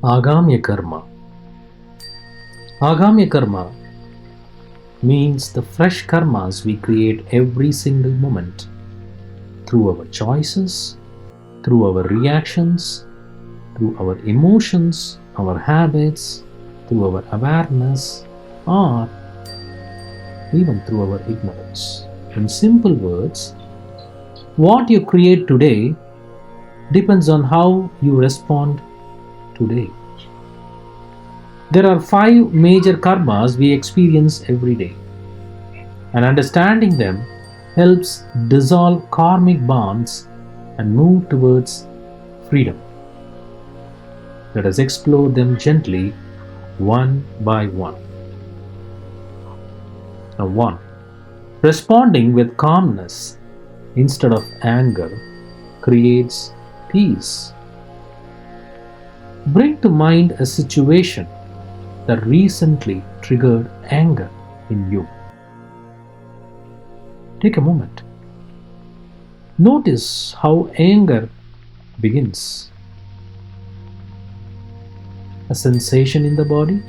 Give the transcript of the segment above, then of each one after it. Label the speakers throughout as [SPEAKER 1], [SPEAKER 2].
[SPEAKER 1] Agamya karma. Agamya karma means the fresh karmas we create every single moment through our choices, through our reactions, through our emotions, our habits, through our awareness, or even through our ignorance. In simple words, what you create today depends on how you respond today. There are 5 major karmas we experience every day, and understanding them helps dissolve karmic bonds and move towards freedom. Let us explore them gently, one by one. Now, 1. Responding with calmness instead of anger creates peace. Bring to mind a situation that recently triggered anger in you. Take a moment. Notice how anger begins. A sensation in the body,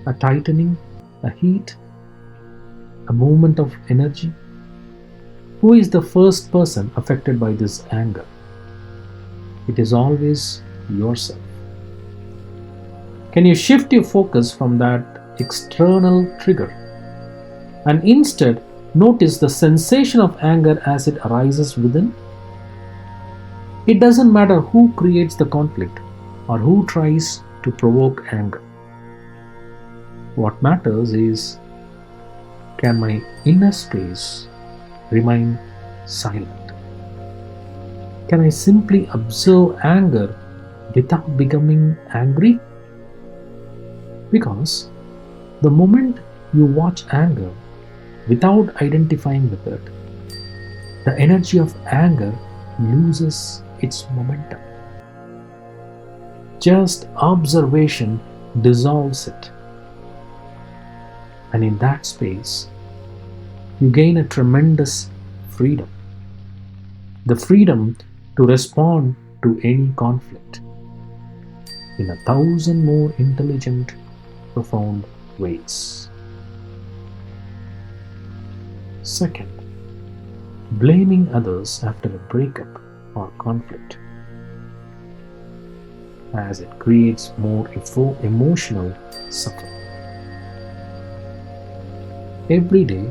[SPEAKER 1] a tightening, a heat, a movement of energy. Who is the first person affected by this anger? It is always yourself. Can you shift your focus from that external trigger and instead notice the sensation of anger as it arises within? It doesn't matter who creates the conflict or who tries to provoke anger. What matters is, can my inner space remain silent? Can I simply observe anger without becoming angry? Because the moment you watch anger without identifying with it, the energy of anger loses its momentum. Just observation dissolves it. And in that space, you gain a tremendous freedom. The freedom to respond to any conflict in 1,000 more intelligent, profound ways. Second, blaming others after a breakup or conflict, as it creates more emotional suffering. Every day,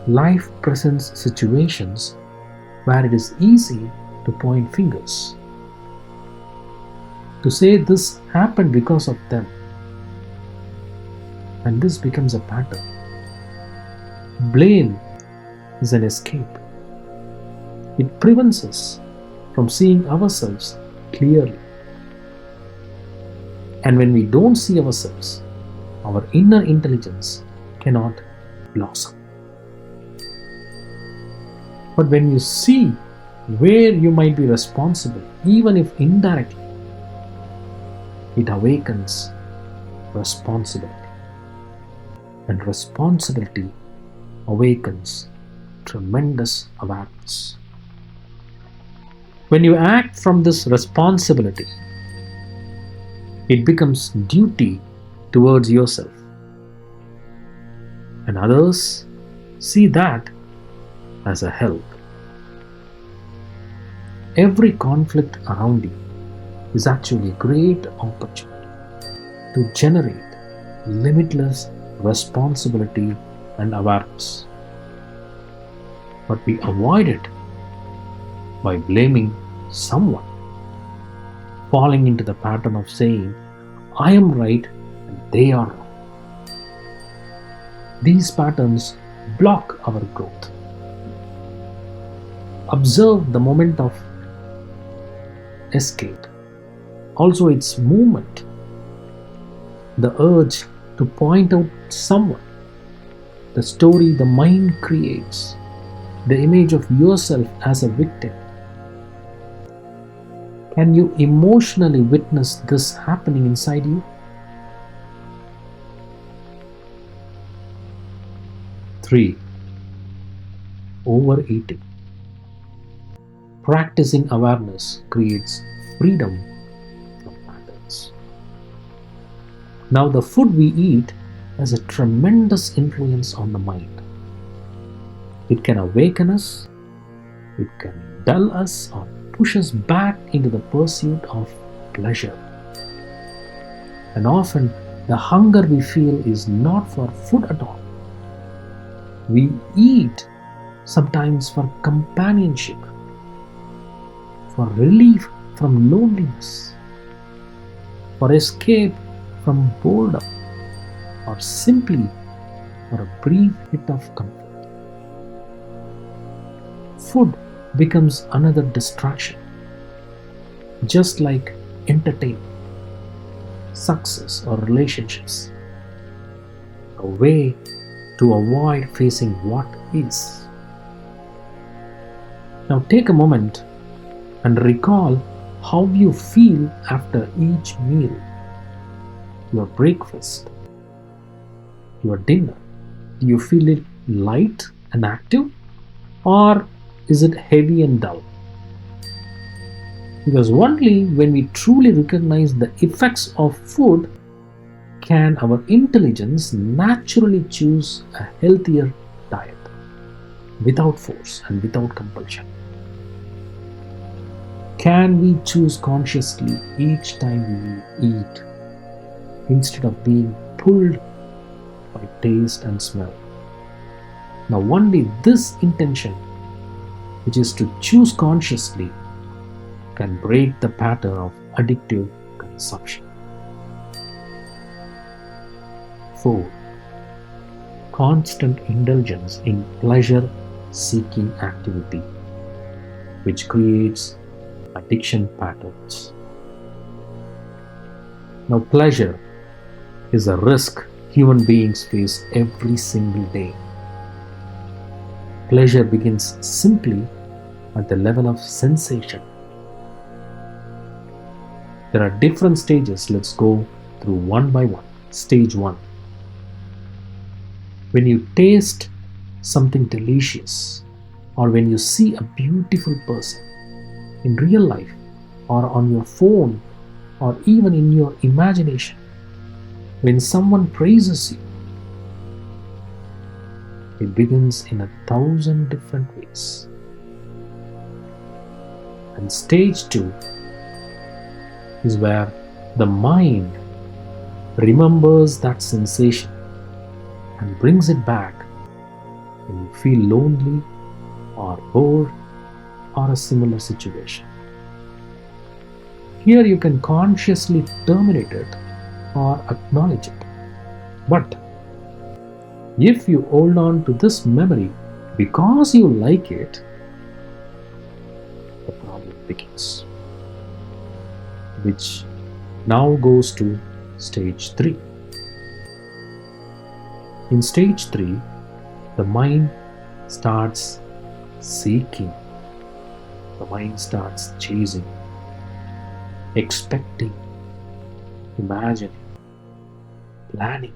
[SPEAKER 1] life presents situations where it is easy to point fingers, to say this happened because of them, and this becomes a pattern. Blame is an escape. It prevents us from seeing ourselves clearly. And when we don't see ourselves, our inner intelligence cannot blossom. But when you see where you might be responsible, even if indirectly, it awakens responsibility. And responsibility awakens tremendous awareness. When you act from this responsibility, it becomes duty towards yourself. And others see that as a help. Every conflict around you is actually a great opportunity to generate limitless responsibility and awareness. But we avoid it by blaming someone, falling into the pattern of saying, I am right and they are wrong. These patterns block our growth. Observe the moment of escape, also its movement, the urge to point out someone, the story the mind creates, the image of yourself as a victim. Can you emotionally witness this happening inside you? 3. Overeating. Practicing awareness creates freedom from patterns. Now, the food we eat has a tremendous influence on the mind. It can awaken us, it can dull us, or push us back into the pursuit of pleasure. And often, the hunger we feel is not for food at all. We eat sometimes for companionship, for relief from loneliness, for escape from boredom, or simply for a brief hit of comfort. Food becomes another distraction, just like entertainment, success, or relationships, a way to avoid facing what is. Now take a moment and recall how you feel after each meal, your breakfast, your dinner. Do you feel it light and active, or is it heavy and dull? Because only when we truly recognize the effects of food can our intelligence naturally choose a healthier diet without force and without compulsion. Can we choose consciously each time we eat instead of being pulled by taste and smell? Now, only this intention, which is to choose consciously, can break the pattern of addictive consumption. 4. Constant indulgence in pleasure-seeking activity, which creates addiction patterns. Now, pleasure is a risk human beings face every single day. Pleasure begins simply at the level of sensation. There are different stages. Let's go through one by one. Stage 1. When you taste something delicious, or when you see a beautiful person in real life, or on your phone, or even in your imagination, when someone praises you, it begins in 1,000 different ways. And stage 2 is where the mind remembers that sensation and brings it back when you feel lonely or bored or a similar situation. Here you can consciously terminate it or acknowledge it. But if you hold on to this memory because you like it, the problem begins, which now goes to stage 3. In stage 3, the mind starts seeking, the mind starts chasing, expecting, imagining, planning.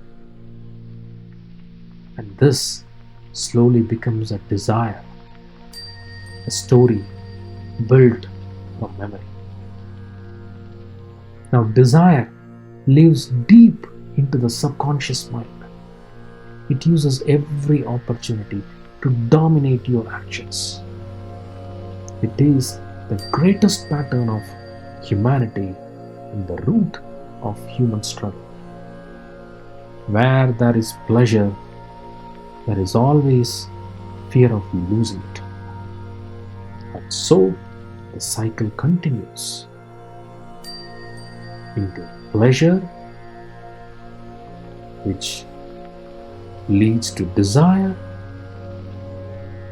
[SPEAKER 1] And this slowly becomes a desire, a story built from memory. Now, desire lives deep into the subconscious mind. It uses every opportunity to dominate your actions. It is the greatest pattern of humanity and the root of human struggle. Where there is pleasure, there is always fear of losing it. And so the cycle continues into pleasure, which leads to desire,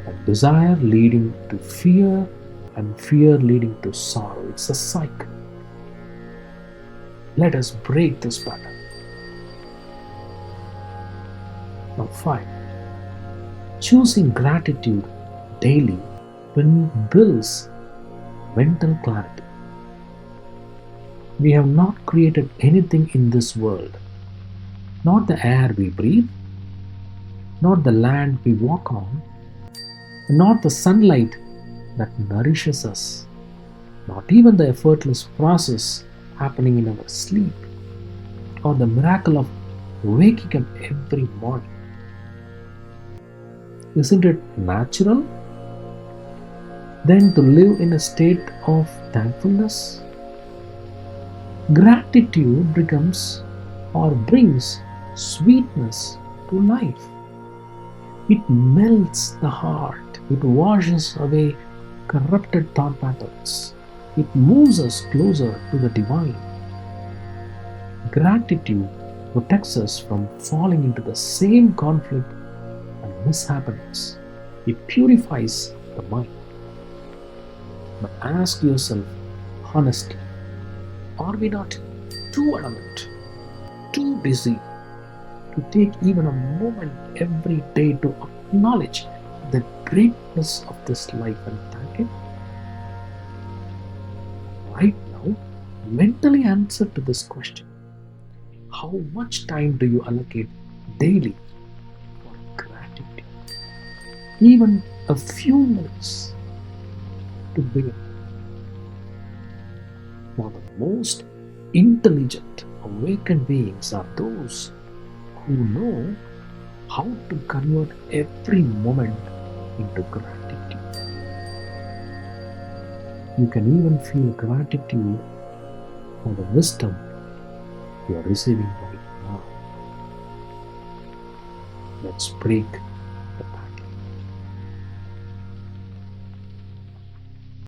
[SPEAKER 1] and desire leading to fear, and fear leading to sorrow. It's a cycle. Let us break this pattern. Now 5. Choosing gratitude daily builds mental clarity. We have not created anything in this world, not the air we breathe, not the land we walk on, not the sunlight that nourishes us, not even the effortless process happening in our sleep. or the miracle of waking up every morning? Isn't it natural then to live in a state of thankfulness? Gratitude becomes or brings sweetness to life. It melts the heart, it washes away corrupted thought patterns, it moves us closer to the divine. Gratitude protects us from falling into the same conflict and mishappenings. It purifies the mind. But ask yourself honestly, are we not too adamant, too busy to take even a moment every day to acknowledge the greatness of this life and thank Him? Right now, mentally answer to this question. How much time do you allocate daily for gratitude? Even a few minutes to begin. Now, the most intelligent, awakened beings are those who know how to convert every moment into gratitude. You can even feel gratitude for the wisdom you are receiving right now. Let's break